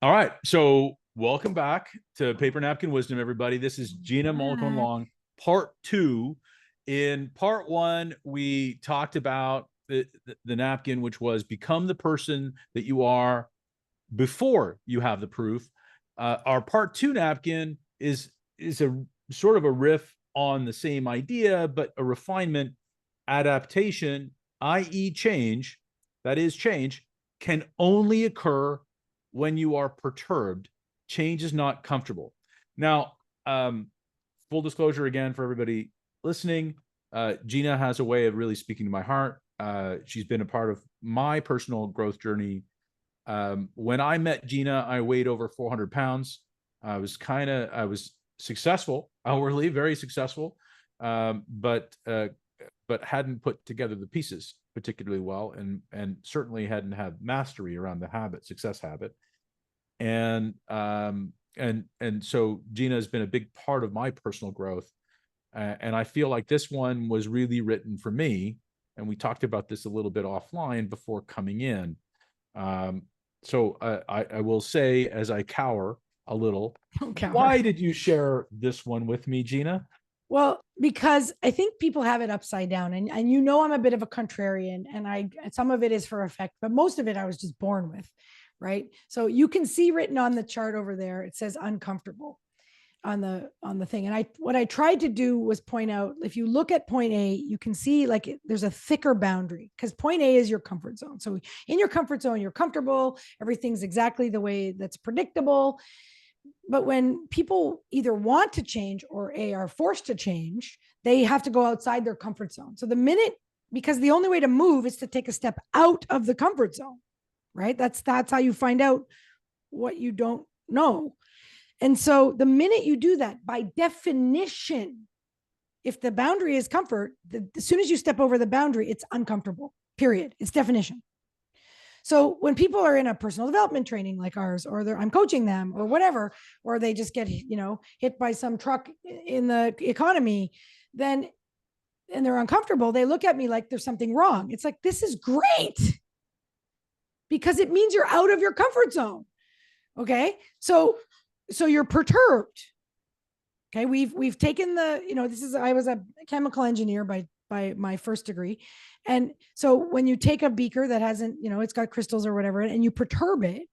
All right. So welcome back to Paper Napkin Wisdom, everybody. This is Gina Back. Mollicone-Long, part two. In part one, we talked about the napkin, which was become the person that you are before you have the proof. Our part two napkin is a sort of a riff on the same idea, but a refinement, adaptation, i.e., change, that is change, can only occur when you are perturbed. Change is not comfortable. Now, full disclosure again for everybody listening, Gina has a way of really speaking to my heart. She's been a part of my personal growth journey. When I met Gina, I weighed over 400 pounds. I was successful, outwardly, very successful, but hadn't put together the pieces particularly well, and certainly hadn't had mastery around the success habit. And so Gina has been a big part of my personal growth, and I feel like this one was really written for me. And we talked about this a little bit offline before coming in. Um, so I will say, as I cower a little, Don't cower. why did you share this one with me, Gina? Well, because I think people have it upside down, and I'm a bit of a contrarian, and I some of it is for effect, but most of it I was just born with, right? So you can see written on the chart over there, it says uncomfortable on the thing. And what I tried to do was point out, if you look at point A, you can see like there's a thicker boundary, because point A is your comfort zone. So in your comfort zone, you're comfortable, everything's exactly the way that's predictable. But when people either want to change or are forced to change, they have to go outside their comfort zone. So the minute, because the only way to move is to take a step out of the comfort zone, right? That's how you find out what you don't know. And so the minute you do that, by definition, if the boundary is comfort, as soon as you step over the boundary, it's uncomfortable, period. It's definition. So when people are in a personal development training like ours, or I'm coaching them or whatever, or they just get, hit by some truck in the economy, then, and they're uncomfortable, they look at me like there's something wrong. It's like, this is great because it means you're out of your comfort zone. Okay. So you're perturbed. Okay. We've taken I was a chemical engineer by my first degree. And so when you take a beaker that hasn't, it's got crystals or whatever, and you perturb it.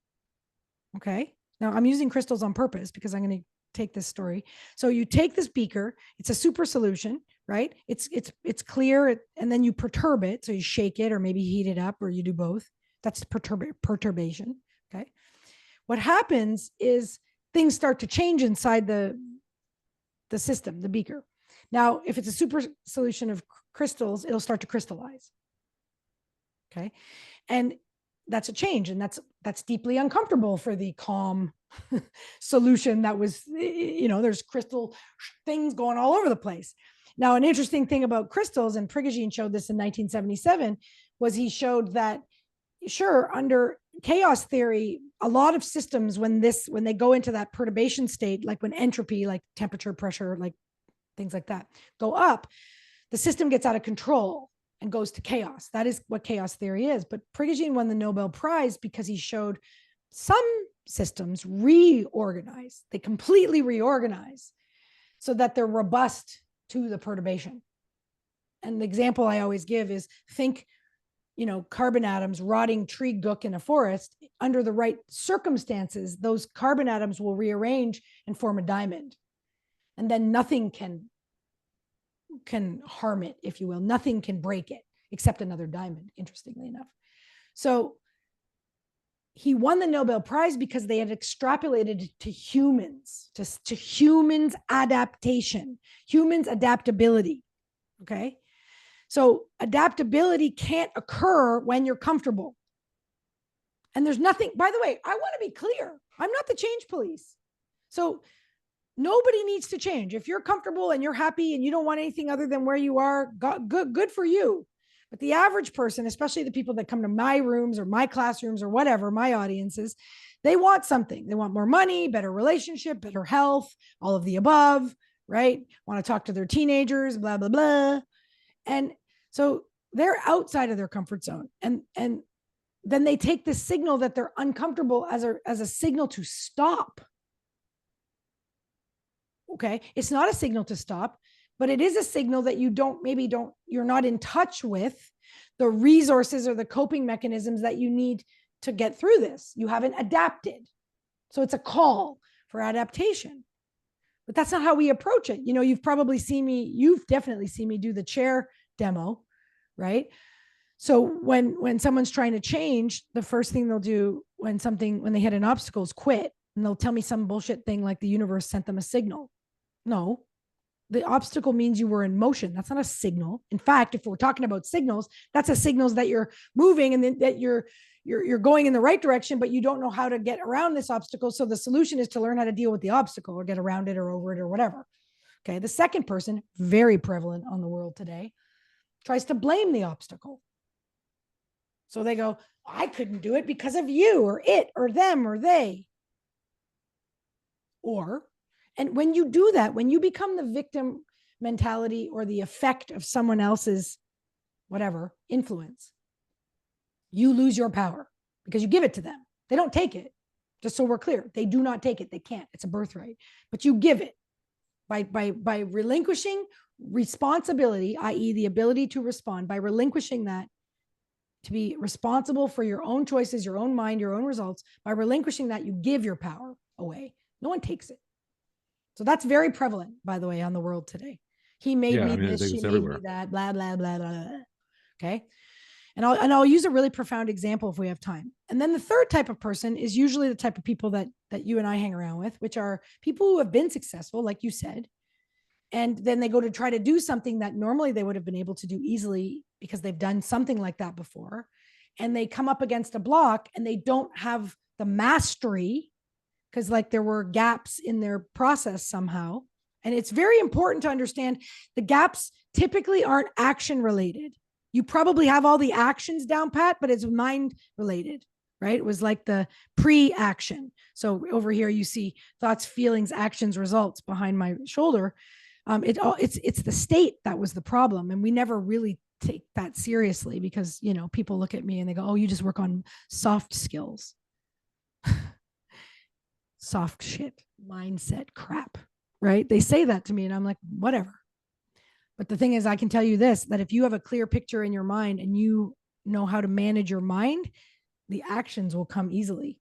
Okay. Now I'm using crystals on purpose because I'm going to take this story. So you take this beaker, it's a super solution, right? It's clear, and then you perturb it. So you shake it or maybe heat it up, or you do both. That's perturbation. Okay. What happens is things start to change inside the system, the beaker. Now, if it's a super solution of crystals, it'll start to crystallize. Okay. And that's a change. And that's deeply uncomfortable for the calm solution that was, there's crystal things going all over the place. Now, an interesting thing about crystals, and Prigogine showed this in 1977, was he showed that, sure, under chaos theory, a lot of systems, when they go into that perturbation state, like when entropy, like temperature, pressure, like things like that, go up, the system gets out of control and goes to chaos. That is what chaos theory is. But Prigogine won the Nobel Prize because he showed some systems reorganize. They completely reorganize so that they're robust to the perturbation. And the example I always give is, think, carbon atoms, rotting tree gook in a forest. Under the right circumstances, those carbon atoms will rearrange and form a diamond. And then nothing can harm it, if you will. Nothing can break it except another diamond, interestingly enough. So he won the Nobel Prize because they had extrapolated to humans, to humans' adaptation, humans' adaptability. Okay. So adaptability can't occur when you're comfortable. And there's nothing, by the way, I want to be clear. I'm not the change police. So nobody needs to change. If you're comfortable and you're happy and you don't want anything other than where you are, good for you. But the average person, especially the people that come to my rooms or my classrooms or whatever, my audiences, they want something. They want more money, better relationship, better health, all of the above, right? Want to talk to their teenagers, blah, blah, blah. And so they're outside of their comfort zone. And then they take the signal that they're uncomfortable as a signal to stop. Okay. It's not a signal to stop, but it is a signal that you're not in touch with the resources or the coping mechanisms that you need to get through this. You haven't adapted. So it's a call for adaptation. But that's not how we approach it. You've definitely seen me do the chair demo, right? So when someone's trying to change, the first thing they'll do when they hit an obstacle is quit. And they'll tell me some bullshit thing like the universe sent them a signal. No, the obstacle means you were in motion. That's not a signal. In fact, if we're talking about signals, that's a signal that you're moving and that you're going in the right direction, but you don't know how to get around this obstacle. So the solution is to learn how to deal with the obstacle or get around it or over it or whatever. Okay. The second person, very prevalent on the world today, tries to blame the obstacle. So they go, I couldn't do it because of you or it or them or they. And when you do that, when you become the victim mentality or the effect of someone else's whatever influence, you lose your power because you give it to them. They don't take it. Just so we're clear, they do not take it. They can't. It's a birthright. But you give it by relinquishing responsibility, i.e., the ability to respond, by relinquishing that to be responsible for your own choices, your own mind, your own results. By relinquishing that, you give your power away. No one takes it. So that's very prevalent, by the way, on the world today. He made me this, she made me that, blah, blah, blah, blah, blah. Okay. And I'll use a really profound example if we have time. And then the third type of person is usually the type of people that you and I hang around with, which are people who have been successful, like you said. And then they go to try to do something that normally they would have been able to do easily because they've done something like that before. And they come up against a block and they don't have the mastery because like there were gaps in their process somehow. And it's very important to understand the gaps typically aren't action related. You probably have all the actions down pat, but it's mind related, right? It was like the pre-action. So over here you see thoughts, feelings, actions, results behind my shoulder. It's the state that was the problem. And we never really take that seriously because, people look at me and they go, oh, you just work on soft skills. Soft shit, mindset crap, right? They say that to me and I'm like, whatever. But the thing is, I can tell you this, that if you have a clear picture in your mind and you know how to manage your mind, the actions will come easily.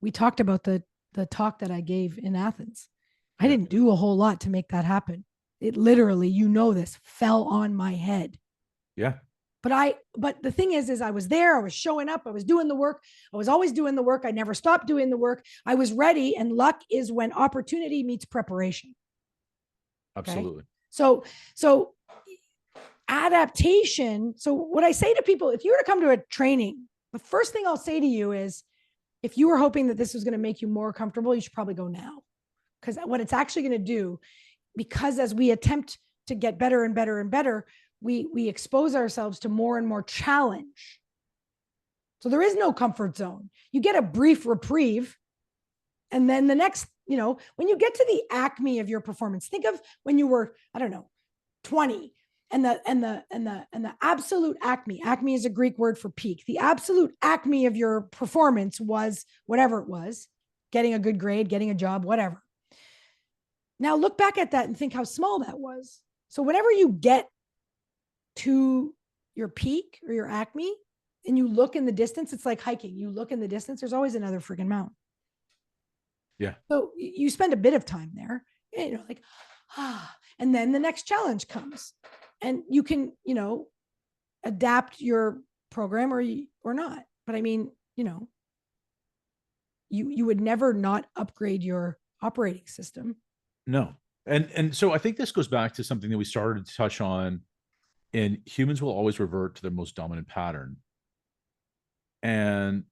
We talked about the talk that I gave in Athens. I didn't do a whole lot to make that happen. It literally, this fell on my head. Yeah. But the thing is I was there, I was showing up, I was doing the work. I was always doing the work. I never stopped doing the work. I was ready. And luck is when opportunity meets preparation. Absolutely. Okay? So adaptation. So what I say to people, if you were to come to a training, the first thing I'll say to you is, if you were hoping that this was going to make you more comfortable, you should probably go now. Because what it's actually going to do, because as we attempt to get better and better and better, we expose ourselves to more and more challenge. So there is no comfort zone. You get a brief reprieve. And then the next, when you get to the acme of your performance, think of when you were, 20 and the absolute acme is a Greek word for peak. The absolute acme of your performance was whatever it was, getting a good grade, getting a job, whatever. Now look back at that and think how small that was. So whenever you get to your peak or your acme and you look in the distance, it's like hiking. You look in the distance, there's always another freaking mountain. Yeah. So you spend a bit of time there, and then the next challenge comes and you can, adapt your program or not. But you would never not upgrade your operating system. No. And so I think this goes back to something that we started to touch on, and humans will always revert to their most dominant pattern. And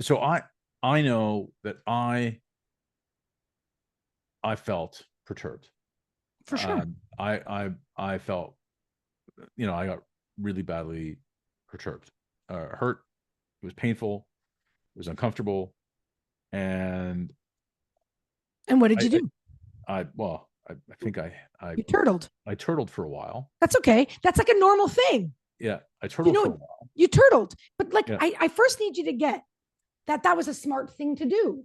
so I know that I felt perturbed. For sure. I felt, I got really badly perturbed, hurt. It was painful. It was uncomfortable. And what did you do? I think you turtled. I turtled for a while. That's okay. That's like a normal thing. Yeah, I turtled for a while. You turtled, but like, Yeah. I first need you to get that was a smart thing to do.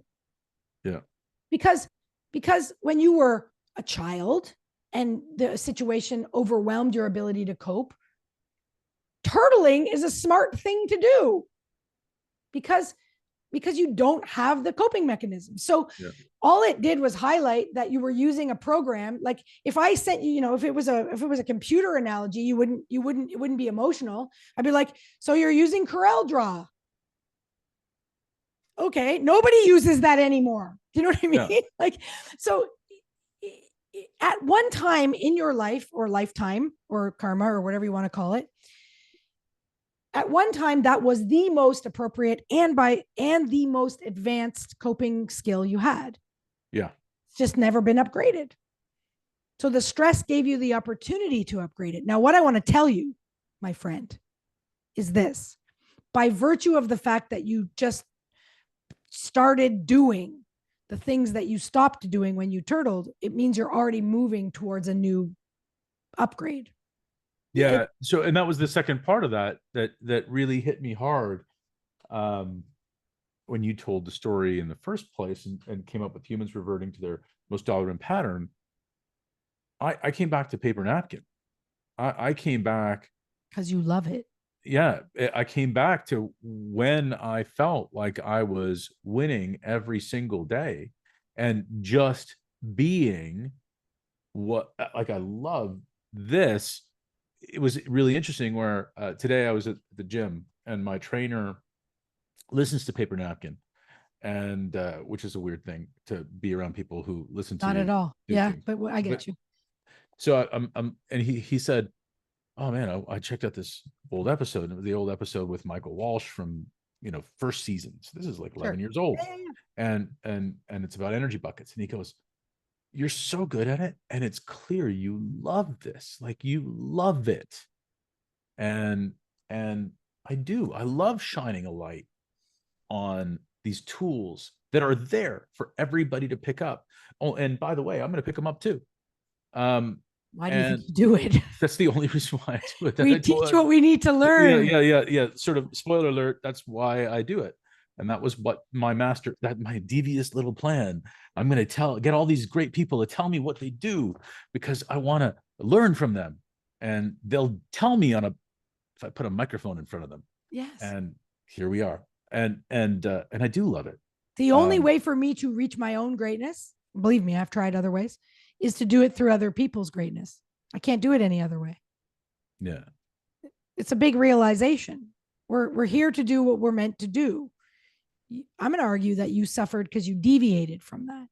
Yeah. Because when you were a child and the situation overwhelmed your ability to cope, turtling is a smart thing to do because you don't have the coping mechanism. So all it did was highlight that you were using a program. Like if I sent you, if it was a computer analogy, it wouldn't be emotional. I'd be like, so you're using CorelDRAW. Okay, nobody uses that anymore. Do you know what I mean? Yeah. Like, so at one time in your life or lifetime or karma or whatever you want to call it, at one time that was the most appropriate and the most advanced coping skill you had. Yeah. It's just never been upgraded. So the stress gave you the opportunity to upgrade it. Now, what I want to tell you, my friend, is this. By virtue of the fact that you just started doing the things that you stopped doing when you turtled, it means you're already moving towards a new upgrade. Yeah. So, and that was the second part of that really hit me hard. When you told the story in the first place and came up with humans reverting to their most tolerant pattern, I came back to paper napkin. I came back because you love it. Yeah, I came back to when I felt like I was winning every single day and just being like I love this. It was really interesting where today I was at the gym and my trainer listens to Paper Napkin, and which is a weird thing to be around people who listen to. Not at all. Yeah, things. But I get you. So I'm and he said, oh man, I checked out this old episode, the old episode with Michael Walsh from, first season. So this is like 11 years old. Yeah. And it's about energy buckets. And he goes, you're so good at it. And it's clear you love this. Like you love it. And I do. I love shining a light on these tools that are there for everybody to pick up. Oh, and by the way, I'm going to pick them up too. Why do you think you do it? That's the only reason why I do it. We teach what we need to learn. Yeah. Sort of spoiler alert. That's why I do it. And that was what my devious little plan. I'm going to get all these great people to tell me what they do because I want to learn from them. And they'll tell me if I put a microphone in front of them. Yes. And here we are. And I do love it. The only way for me to reach my own greatness, believe me, I've tried other ways, is to do it through other people's greatness. I can't do it any other way. Yeah. It's a big realization. We're here to do what we're meant to do. I'm going to argue that you suffered because you deviated from that.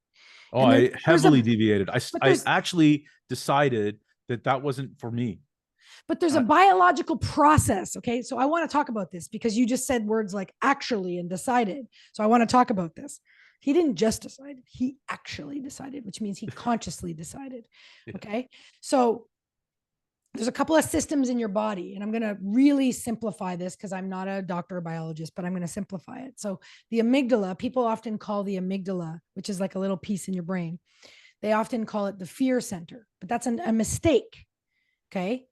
Oh, I heavily deviated. I actually decided that wasn't for me. But there's a biological process. Okay. So I want to talk about this because you just said words like actually and decided. So I want to talk about this. He didn't just decide, he actually decided, which means he consciously decided. Yeah. Okay. So there's a couple of systems in your body, and I'm going to really simplify this because I'm not a doctor or biologist, but I'm going to simplify it. So the amygdala, people often call the amygdala, which is like a little piece in your brain. They often call it the fear center, but that's a mistake. Okay.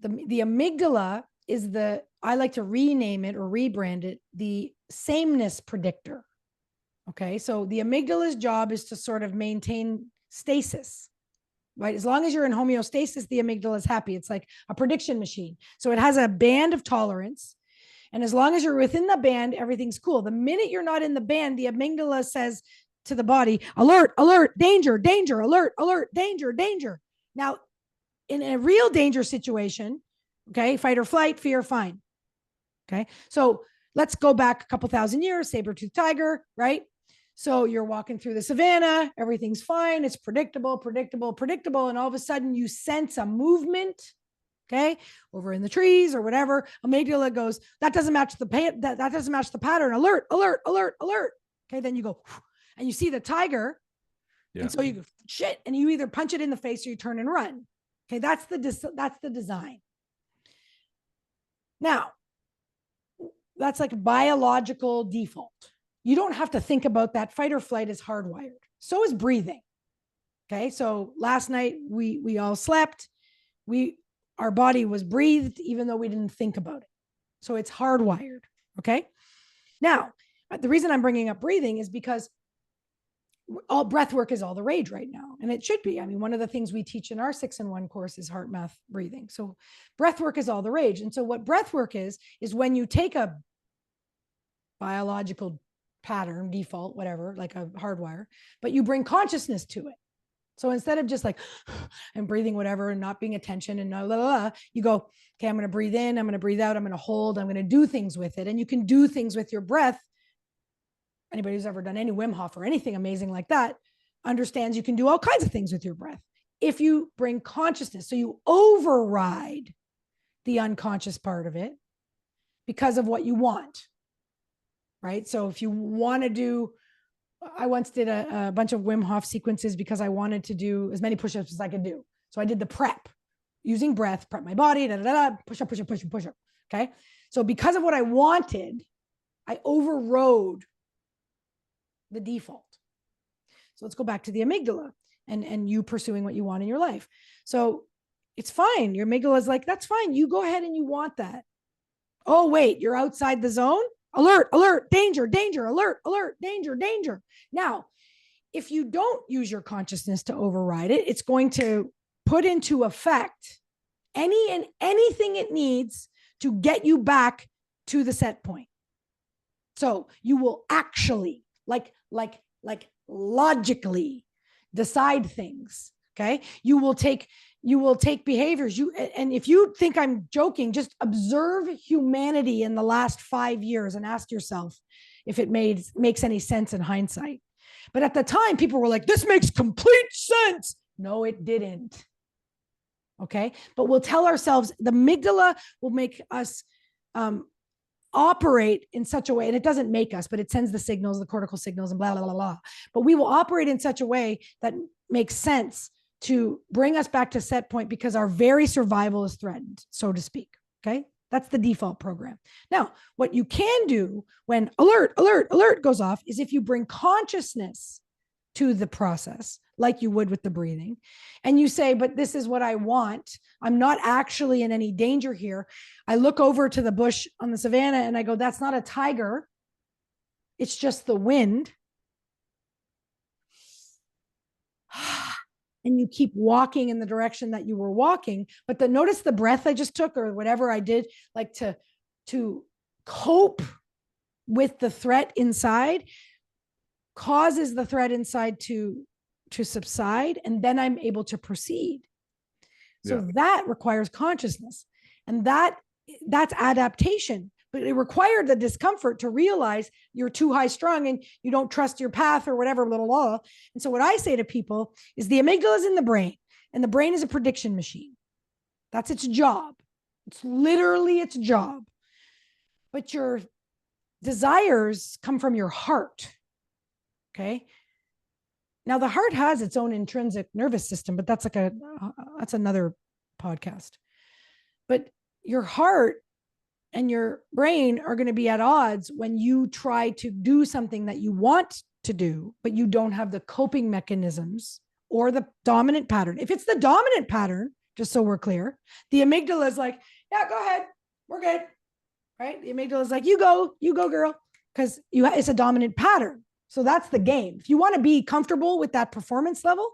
The amygdala is I like to rename it or rebrand it, the sameness predictor. Okay. So the amygdala's job is to sort of maintain stasis, right? As long as you're in homeostasis, the amygdala is happy. It's like a prediction machine. So it has a band of tolerance. And as long as you're within the band, everything's cool. The minute you're not in the band, the amygdala says to the body, alert, alert, danger, danger, alert, alert, danger, danger. Now, in a real danger situation, okay, fight or flight, fear, fine. Okay. So let's go back a couple thousand years, saber-toothed tiger, right? So you're walking through the savannah, everything's fine. It's predictable, predictable, predictable. And all of a sudden you sense a movement, okay, over in the trees or whatever. Amygdala goes, that doesn't match the that doesn't match the pattern. Alert, alert, alert, alert. Okay. Then you go, and you see the tiger. Yeah. And so you go, shit. And you either punch it in the face or you turn and run. Okay. That's the design. Now, that's like biological default. You don't have to think about that. Fight or flight is hardwired. So is breathing. Okay. So last night we all slept. We our body was breathed, even though we didn't think about it. So it's hardwired. Okay. Now, the reason I'm bringing up breathing is because all breath work is all the rage right now. And it should be. I mean, one of the things we teach in our 6-in-1 course is heart math breathing. So breath work is all the rage. And so what breath work is when you take a biological pattern, default, whatever, like a hardwire, but you bring consciousness to it. So instead of just like, I'm breathing whatever and not being attention and blah, blah, blah, you go, okay, I'm going to breathe in, I'm going to breathe out, I'm going to hold, I'm going to do things with it. And you can do things with your breath. Anybody who's ever done any Wim Hof or anything amazing like that understands you can do all kinds of things with your breath if you bring consciousness. So you override the unconscious part of it because of what you want, right? So if you want to do, I once did a bunch of Wim Hof sequences because I wanted to do as many push-ups as I could do. So I did the prep using breath, prep my body, push up, push up, push up, push up. Okay. So because of what I wanted, I overrode the default. So let's go back to the amygdala and you pursuing what you want in your life. So it's fine. Your amygdala is like, that's fine. You go ahead and you want that. Oh, wait, you're outside the zone? Alert, alert, danger, danger, alert, alert, danger, danger. Now, if you don't use your consciousness to override it, it's going to put into effect anything it needs to get you back to the set point. So you will actually like logically decide things. Okay. You will take behaviors. And if you think I'm joking, just observe humanity in the last 5 years and ask yourself if it makes any sense in hindsight. But at the time, people were like, this makes complete sense. No, it didn't. Okay. But we'll tell ourselves the amygdala will make us, operate in such a way, and it doesn't make us, but it sends the signals, the cortical signals and blah, blah, blah, blah. But we will operate in such a way that makes sense to bring us back to set point because our very survival is threatened, so to speak. Okay. That's the default program. Now, what you can do when alert, alert, alert goes off is if you bring consciousness to the process, like you would with the breathing, and you say, but this is what I want. I'm not actually in any danger here. I look over to the bush on the savannah and I go, that's not a tiger. It's just the wind. And you keep walking in the direction that you were walking. But notice the breath I just took or whatever I did, like to cope with the threat inside, causes the threat inside to subside, and then I'm able to proceed. So that requires consciousness, and that's adaptation. But it required the discomfort to realize you're too high strung and you don't trust your path or whatever, blah, blah, blah. And so what I say to people is the amygdala is in the brain, and the brain is a prediction machine. That's its job. It's literally its job. But your desires come from your heart. Okay. Now the heart has its own intrinsic nervous system, but that's that's another podcast. But your heart and your brain are going to be at odds when you try to do something that you want to do, but you don't have the coping mechanisms or the dominant pattern. If it's the dominant pattern, just so we're clear, the amygdala is like, yeah, go ahead. We're good. Right. The amygdala is like, you go, girl. Because it's a dominant pattern. So that's the game. If you want to be comfortable with that performance level,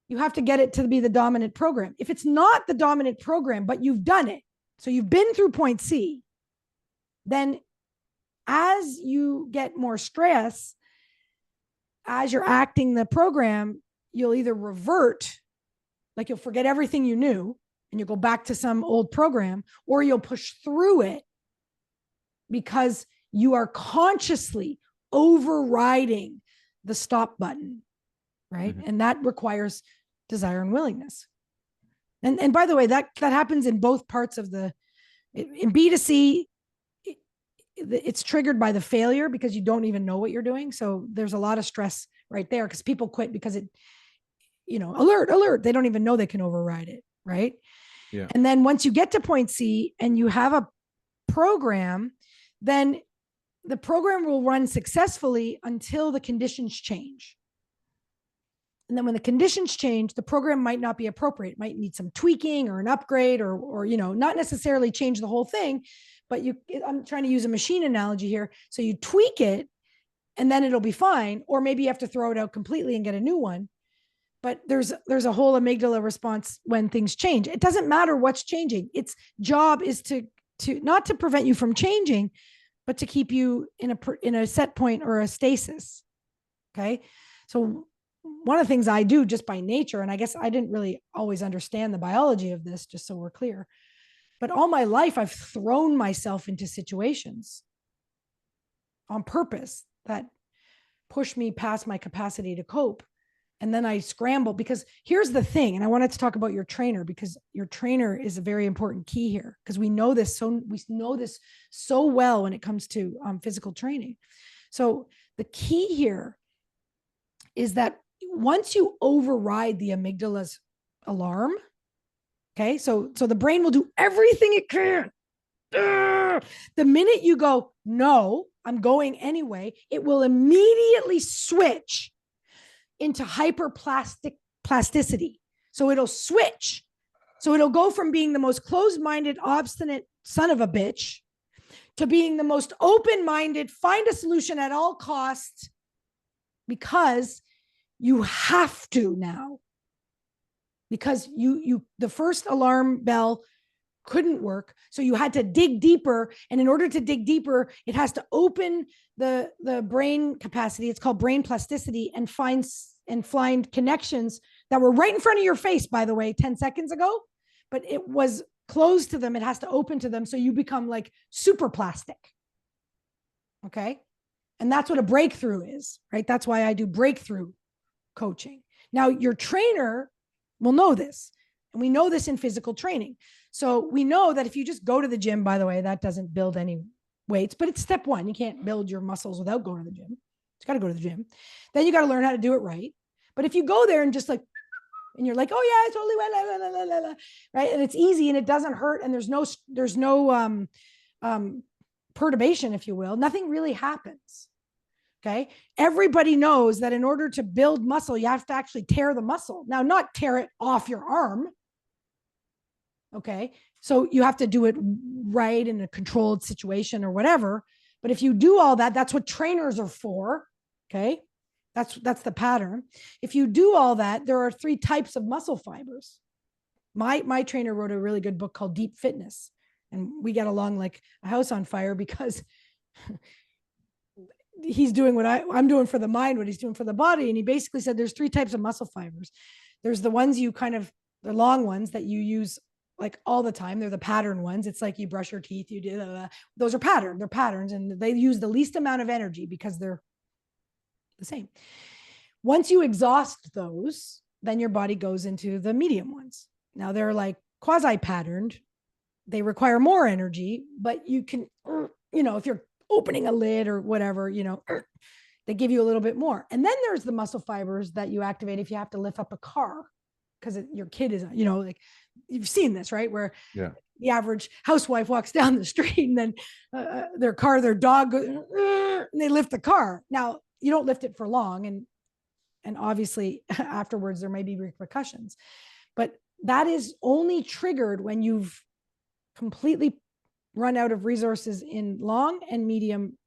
you have to get it to be the dominant program. If it's not the dominant program, but you've done it, so you've been through point C, then as you get more stress, as you're acting the program, you'll either revert, like you'll forget everything you knew and you'll go back to some old program, or you'll push through it because you are consciously overriding the stop button, right? Mm-hmm. And that requires desire and willingness. And by the way, that happens in both parts of in B2C, it's triggered by the failure because you don't even know what you're doing. So there's a lot of stress right there because people quit because alert, they don't even know they can override it, right? Yeah. And then once you get to point C and you have a program, then the program will run successfully until the conditions change. And then when the conditions change, the program might not be appropriate. It might need some tweaking or an upgrade, or not necessarily change the whole thing, but I'm trying to use a machine analogy here. So you tweak it and then it'll be fine. Or maybe you have to throw it out completely and get a new one. But there's a whole amygdala response when things change. It doesn't matter what's changing. Its job is to not to prevent you from changing, but to keep you in a set point or a stasis. Okay. So one of the things I do just by nature, and I guess I didn't really always understand the biology of this, just so we're clear, but all my life I've thrown myself into situations on purpose that push me past my capacity to cope. And then I scramble, because here's the thing. And I wanted to talk about your trainer, because your trainer is a very important key here, because we know this so well when it comes to physical training. So the key here is that once you override the amygdala's alarm, okay, so the brain will do everything it can. The minute you go, no, I'm going anyway, it will immediately switch into hyperplasticity. So it'll switch. So it'll go from being the most closed-minded, obstinate son of a bitch to being the most open-minded, find a solution at all costs, because you have to now. Because the first alarm bell couldn't work. So you had to dig deeper. And in order to dig deeper, it has to open the brain capacity. It's called brain plasticity, and find connections that were right in front of your face, by the way, 10 seconds ago, but it was closed to them. It has to open to them. So you become like super plastic. Okay. And that's what a breakthrough is, right? That's why I do breakthrough coaching. Now, your trainer will know this, and we know this in physical training. So we know that if you just go to the gym, by the way, that doesn't build any weights, but it's step one. You can't build your muscles without going to the gym. You got to go to the gym. Then you got to learn how to do it right. But if you go there and just like, and you're like, oh yeah, it's totally right, and it's easy and it doesn't hurt, and there's no perturbation, if you will, nothing really happens. Okay. Everybody knows that in order to build muscle, you have to actually tear the muscle. Now, not tear it off your arm. Okay. So you have to do it right in a controlled situation or whatever. But if you do all that, that's what trainers are for. Okay. That's the pattern. If you do all that, there are 3 types of muscle fibers. My trainer wrote a really good book called Deep Fitness, and we get along like a house on fire, because he's doing what I'm doing for the mind, what he's doing for the body. And he basically said there's 3 types of muscle fibers. There's the ones the long ones that you use like all the time. They're the pattern ones. It's like you brush your teeth, you do, those are they're patterns, and they use the least amount of energy because they're the same. Once you exhaust those, then your body goes into the medium ones. Now they're like quasi-patterned. They require more energy, but you can, if you're opening a lid or whatever, they give you a little bit more. And then there's the muscle fibers that you activate if you have to lift up a car, because your kid is, like you've seen this, right? Where the average housewife walks down the street, and then their dog goes, and they lift the car. Now, you don't lift it for long, and obviously afterwards there may be repercussions, but that is only triggered when you've completely run out of resources in long and medium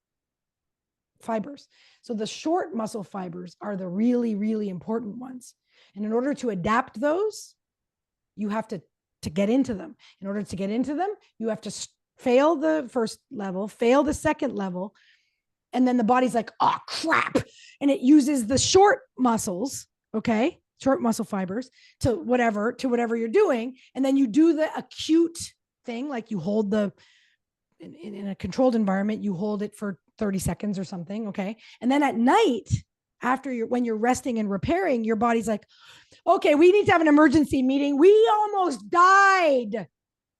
fibers. So the short muscle fibers are the really, really important ones. And in order to adapt those, you have to get into them. In order to get into them, you have to fail the first level, fail the second level. And then the body's like, oh crap. And it uses the short muscles, okay, short muscle fibers to whatever you're doing. And then you do the acute thing, like you hold in a controlled environment, you hold it for 30 seconds or something. Okay. And then at night, when you're resting and repairing, your body's like, okay, we need to have an emergency meeting. We almost died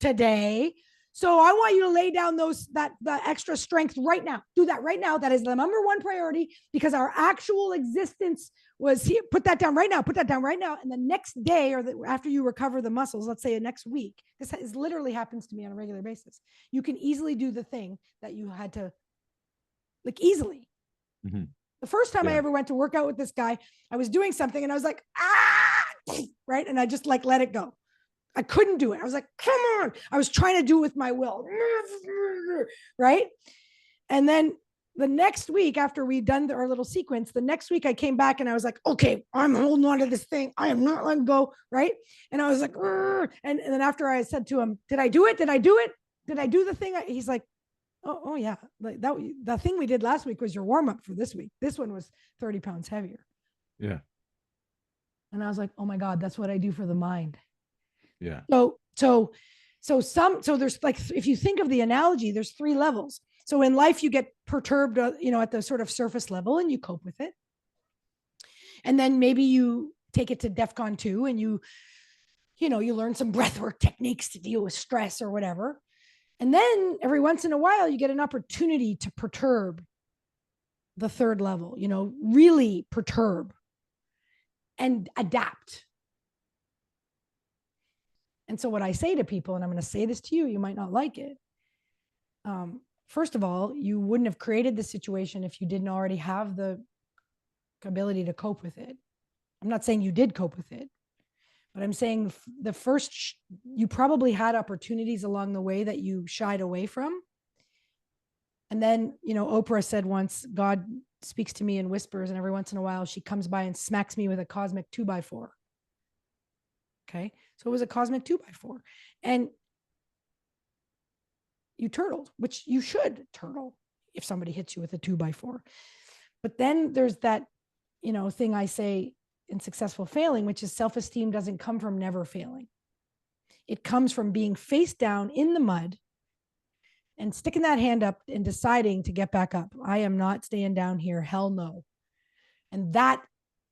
today. So I want you to lay down the extra strength right now. Do that right now. That is the number one priority, because our actual existence was here. Put that down right now. Put that down right now. And the next day, or after you recover the muscles, let's say next week, this literally happens to me on a regular basis. You can easily do the thing that you had to, like, easily. Mm-hmm. The first time I Yeah. ever went to work out with this guy, I was doing something and I was like, right. And I just like let it go. I couldn't do it. I was like, come on. I was trying to do it with my will. Right. And then the next week, after we'd done our little sequence, the next week I came back and I was like, okay, I'm holding on to this thing. I am not letting go. Right. And I was like, and then after I said to him, did I do it? Did I do it? Did I do the thing? He's like, oh yeah. Like that, the thing we did last week was your warm up for this week. This one was 30 pounds heavier. Yeah. And I was like, oh my God, that's what I do for the mind. Yeah. So there's like, if you think of the analogy, there's 3 levels. So in life, you get perturbed, at the sort of surface level and you cope with it. And then maybe you take it to DEFCON 2 and you learn some breathwork techniques to deal with stress or whatever. And then every once in a while, you get an opportunity to perturb the 3rd level, really perturb and adapt. And so what I say to people, and I'm going to say this to you, you might not like it. First of all, you wouldn't have created the situation if you didn't already have the ability to cope with it. I'm not saying you did cope with it, but I'm saying you probably had opportunities along the way that you shied away from. And then, Oprah said once, God speaks to me in whispers, and every once in a while she comes by and smacks me with a cosmic 2x4. Okay. So it was a cosmic 2x4. And you turtled, which you should turtle if somebody hits you with a 2x4. But then there's that, thing I say in Successful Failing, which is self-esteem doesn't come from never failing. It comes from being face down in the mud and sticking that hand up and deciding to get back up. I am not staying down here. Hell no. And that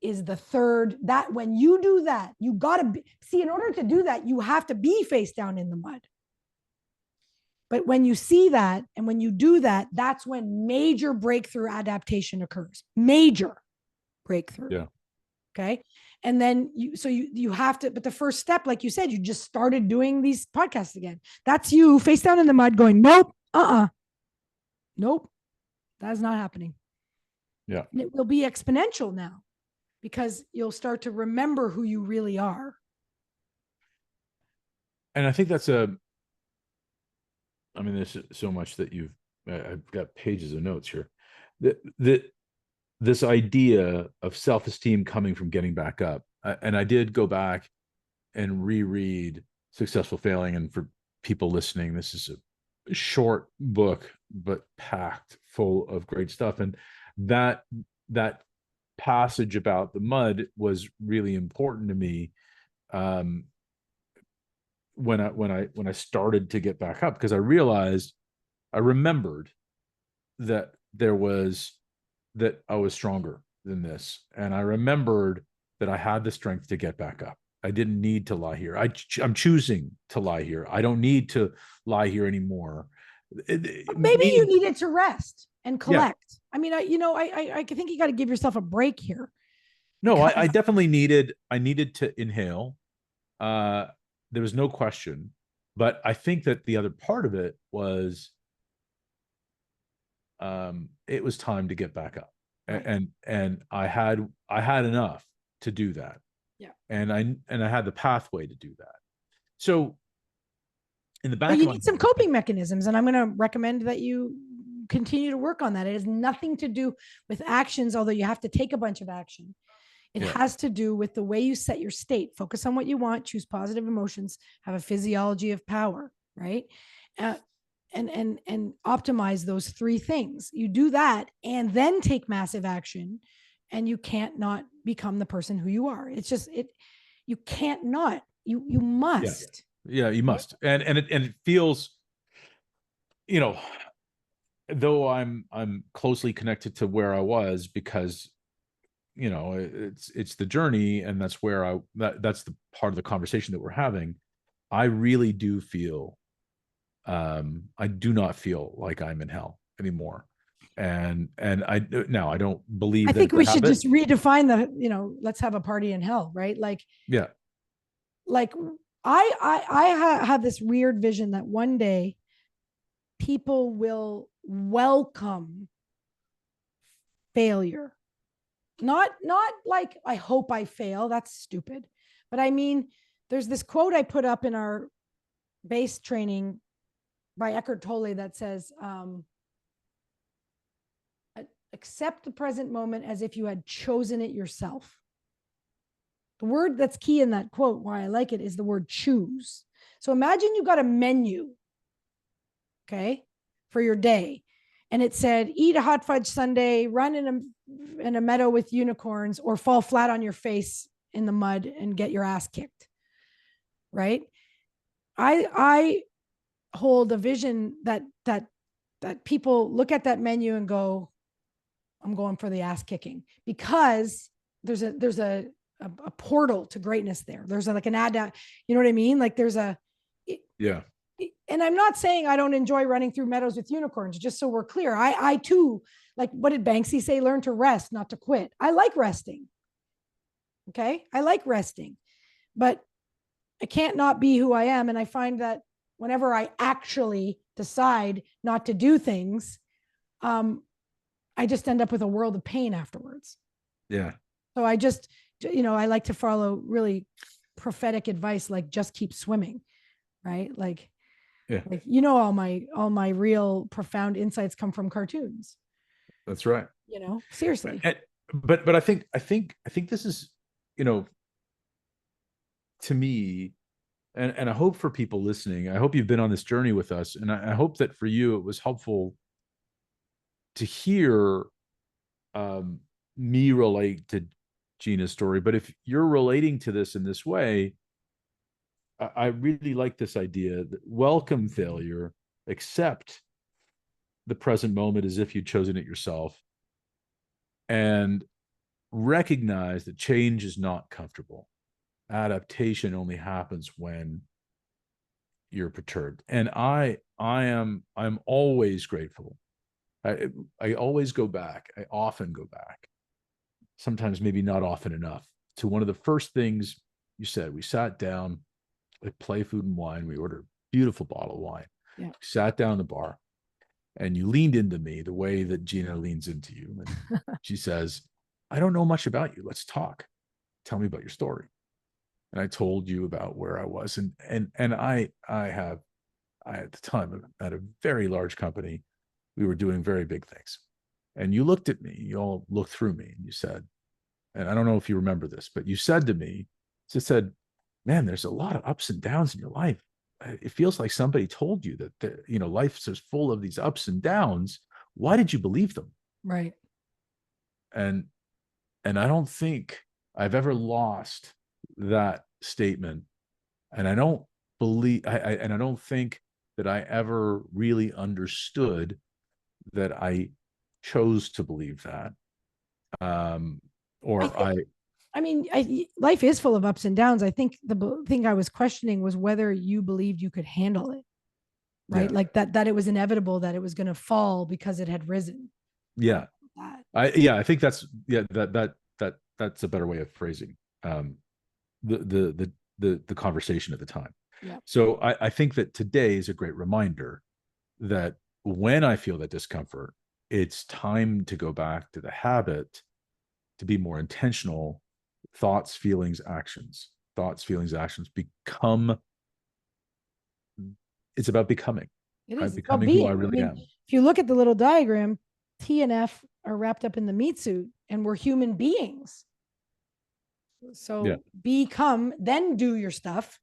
is the 3rd, that when you do that, you got to see, in order to do that, you have to be face down in the mud. But when you see that, and when you do that, that's when major breakthrough adaptation occurs. Major breakthrough. Yeah. Okay. And then you have to, but the first step, like you said, you just started doing these podcasts again. That's you face down in the mud going, nope, nope, that's not happening. Yeah. And it will be exponential now because you'll start to remember who you really are. And I think there's so much that I've got pages of notes here. This idea of self-esteem coming from getting back up. And I did go back and reread Successful Failing. And for people listening, this is a short book, but packed full of great stuff. And that passage about the mud was really important to me. When I started to get back up, because I remembered that I was stronger than this. And I remembered that I had the strength to get back up. I didn't need to lie here. I'm choosing to lie here. I don't need to lie here anymore. Maybe you needed to rest and collect. Yeah. I mean, I think you got to give yourself a break here. No, I definitely needed to inhale. There was no question, but I think that the other part of it was, it was time to get back up, right. and I had enough to do that. Yeah. And I had the pathway to do that. So in the back, but you need some coping mechanisms, and I'm going to recommend that you continue to work on that. It has nothing to do with actions, although you have to take a bunch of action. It has to do with the way you set your state. Focus on what you want, choose positive emotions, have a physiology of power, right? And optimize those 3 things. You do that and then take massive action, and you can't not become the person who you are. It's just, you can't not, you must. Yeah, you must. And it feels, though I'm closely connected to where I was, because it's the journey, and that's where that's the part of the conversation that we're having. I really do feel, I do not feel like I'm in hell anymore. And I don't believe I think we should just redefine let's have a party in hell, right? Like, yeah. Like I have this weird vision that one day people will welcome failure Not like I hope I fail. That's stupid. But I mean, there's this quote I put up in our base training by Eckhart Tolle that says, accept the present moment as if you had chosen it yourself. The word that's key in that quote, why I like it, is the word choose. So imagine you got a menu, okay, for your day. And it said, eat a hot fudge sundae, run in a meadow with unicorns, or fall flat on your face in the mud and get your ass kicked. Right? I hold a vision that people look at that menu and go, I'm going for the ass kicking, because there's a portal to greatness there. There's like an ad, you know what I mean? Like there's a, Yeah. And I'm not saying I don't enjoy running through meadows with unicorns, just so we're clear. I too, like, what did Banksy say? Learn to rest, not to quit. I like resting. Okay. I like resting, but I can't not be who I am. And I find that whenever I actually decide not to do things, I just end up with a world of pain afterwards. Yeah. So I just, I like to follow really prophetic advice, like just keep swimming, right? Like, yeah, like, all my real profound insights come from cartoons. That's right. Seriously. But I think this is, to me, and I hope for people listening, I hope you've been on this journey with us, and I hope that for you it was helpful to hear me relate to Gina's story. But if you're relating to this in this way, I really like this idea that welcome failure, accept the present moment as if you'd chosen it yourself, and recognize that change is not comfortable. Adaptation only happens when you're perturbed. And I'm always grateful. I always go back. I often go back. Sometimes maybe not often enough, to one of the first things you said. We sat down at Play Food and Wine. We ordered a beautiful bottle of wine. Yeah. We sat down in the bar, and you leaned into me the way that Gina leans into you. And she says, I don't know much about you. Let's talk. Tell me about your story. And I told you about where I was. And I at the time at a very large company, we were doing very big things. And you looked at me, you all looked through me, and you said, and I don't know if you remember this, but you said to me, just said, man, there's a lot of ups and downs in your life. It feels like somebody told you that life is full of these ups and downs. Why did you believe them? Right. And I don't think I've ever lost that statement. And I don't believe, and I don't think that I ever really understood that I chose to believe that. Life is full of ups and downs. I think the thing I was questioning was whether you believed you could handle it, right? Yeah. Like that it was inevitable, that it was going to fall because it had risen. Yeah. I think that's that's a better way of phrasing the conversation at the time. Yeah. So I think that today is a great reminder that when I feel that discomfort, it's time to go back to the habit, to be more intentional. Thoughts, feelings, actions. Become. It's about becoming. It is becoming who I really am. If you look at the little diagram, T and F are wrapped up in the meat suit, and we're human beings. So become, then do your stuff,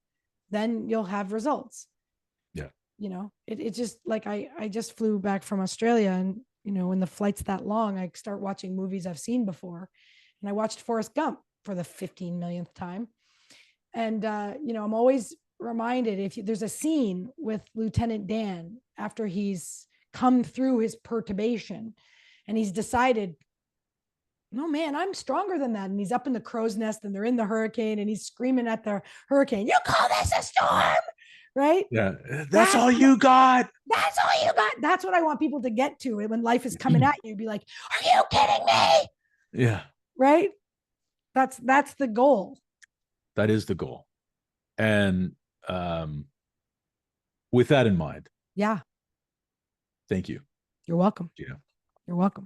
then you'll have results. Yeah. It just, like, I just flew back from Australia, and when the flight's that long, I start watching movies I've seen before. And I watched Forrest Gump for the 15 millionth time. And I'm always reminded, if there's a scene with Lieutenant Dan after he's come through his perturbation and he's decided, no, man, I'm stronger than that. And he's up in the crow's nest and they're in the hurricane and he's screaming at the hurricane, you call this a storm? Right? Yeah. That's all you got. That's all you got. That's what I want people to get to. When life is coming at you, be like, are you kidding me? Yeah. Right? That's the goal. That is the goal. And with that in mind. Yeah. Thank you. You're welcome. Gina. You're welcome.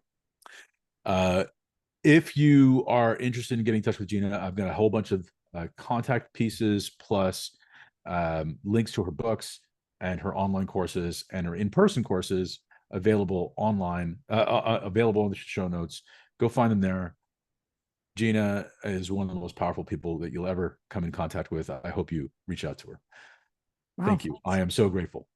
If you are interested in getting in touch with Gina, I've got a whole bunch of contact pieces plus links to her books and her online courses and her in-person courses available online, available in the show notes. Go find them there. Gina is one of the most powerful people that you'll ever come in contact with. I hope you reach out to her. Wow, Thank you. I am so grateful.